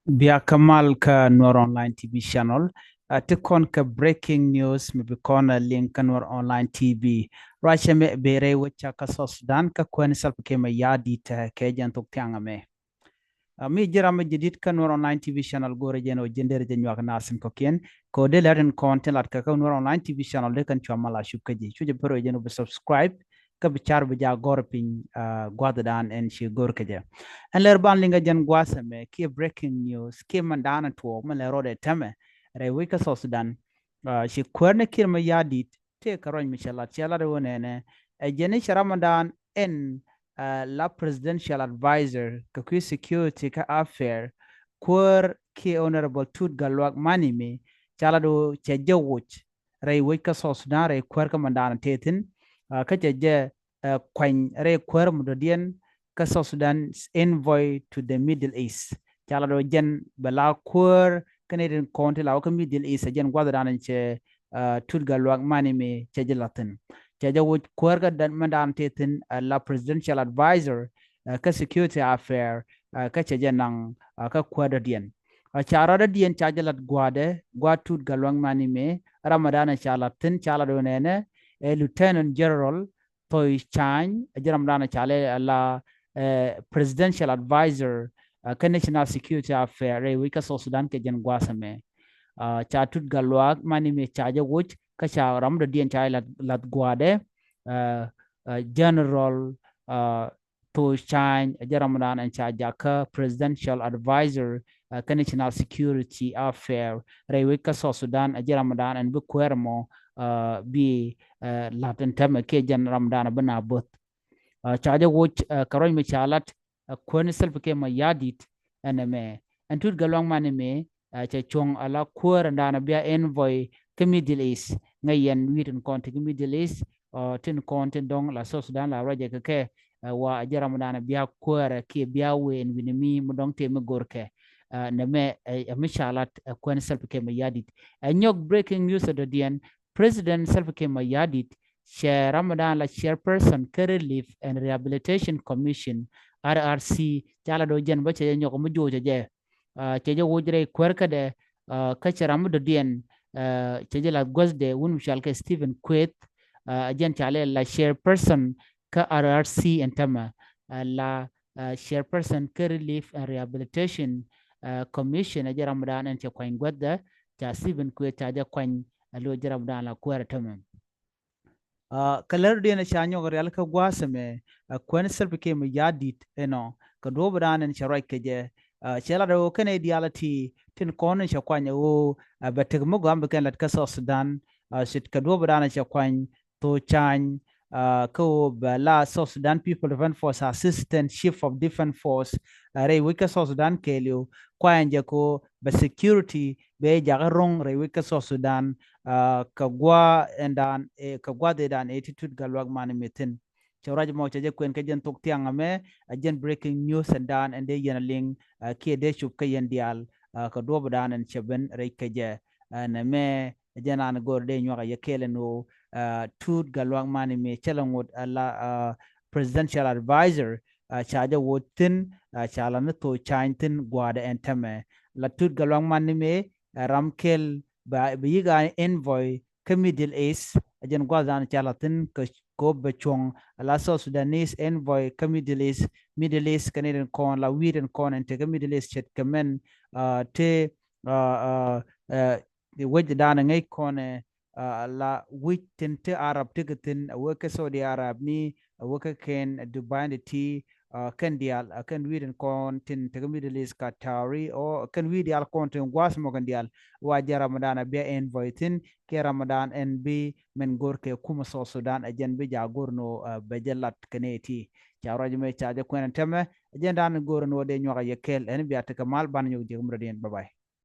Bia Kamal ka Nuer Online TV channel. Tikon ka breaking news mi bikona link ka Nuer Online TV. Racha me bere wacha ka so Sudan ka kwen salp ke ma yadi ta ke jan tok tianga me. Mi jira me jidit ka Nuer Online TV channel gore jeno jender je nyak nasin ko kien. Ko de laren content lat ka Nuer Online TV channel de kan chwa mala shupkaji. Chuje pero jeno be subscribe ka bichar bija gore pin gwadadan en shi gore kaje. En ler ban linga jan gwasame ki breaking news ki mandana to man le rode teme re wika so Sudan shi kwerne kirma yadit te karon mishala chala de wonene e jeni ramadan en la presidential advisor ka ku security ka affair kwar ki honorable tut galwak manime chala do che jawuch re wika so Sudan re kwar ka mandana tetin ka je kwen re kwar mudodien ka South Sudan's envoy to the Middle East. Chala do jen bala kur Canadian county la ka Middle East jen gwada dan che tudga luak mani me che jelatin. Che ja wo kur ka dan mandan tetin la presidential advisor ka security affair ka che jen nang ka kwada dien. Chara da dien cha jelat gwade gwa tudga luak mani me Ramadan chala tin chala do nene Lieutenant General Toy Chang jaram dana chale la presidential advisor ka national security affair re wika so Sudan ke jen gwasame cha tut galwak mani me chaja wuch ka cha ram da dien cha lat gwade general to shine jaramdan and cha jaka presidential advisor ka national security affair re wika so Sudan jaramdan and bu kwermo bi latin tem ke jen ramdan bana bot chaja wuch karoy me chalat kwen self ke ma yadit aname antut galwang manime cha chong ala kur ndana bia envoy ke Middle East ngayen wirin konti ke Middle East tin konti dong la so Sudan la raja ke wa jaram dana bia kur ke bia wen winimi mudong te me gorke name me chalat kwen self ke ma yadit nyok breaking news of the dien president self ke ma yadit Chair Ramadan la chairperson Care Relief and Rehabilitation Commission RRC chala do jen bache nyoko mo joje je che jo wojre kwerka de ka charam do dien che je la gosde wun shal ke Stephen Quet jen chale la chairperson ka RRC entama la chairperson Care Relief and Rehabilitation Commission aje Ramadan en che kwany godda cha Stephen Quet cha ja kwany lo je Ramadan la kwera tamam kalar dia na chanyo real ka gwasame kwen self ke mu yadit eno ka do branen charai ke je chela do kene diality tin kon cha kwanya o batek mo gam kan lat ka so Sudan sit ka do branen cha kwany to chan ko bala so Sudan people defense force assistant chief of defense force re wika so Sudan kelio kwanya ko ba security be jagarong re wika so Sudan kagwa endan kagwa de dan attitude galwag man metin chawraj mo chaje kwen ka jen tok tiang ame jen breaking news and dan and de yen ling ki de chup ka yen dial ka do dan en cheben re ka je na me jen an gor de nyoga ye kele no tut galwag man me chelangod la presidential advisor chaja wotin chala na to chaintin gwada entame la tut galwag man me ramkel ba yiga envoy ka Middle East ajan gwazan chalatin ko bechong la so Sudanese envoy ka Middle East Canadian kon la wiren kon ente ka Middle East chet kamen te the waj dana ngai kon la witin te Arab tigatin waka Saudi Arab ni waka ken Dubai ti kan dial kan wirin kon tin te Middle East Qatari o kan wi dial kon tin gwas mo kan dial waja Ramadan be envoy tin ke Ramadan en bi men gor ke kuma so Sudan ajen bi ja gorno bejelat kaneti chawraji me chaje kwen teme ajen dan gorno de nyoga yekel en bi ataka mal ban yo je umradien bye bye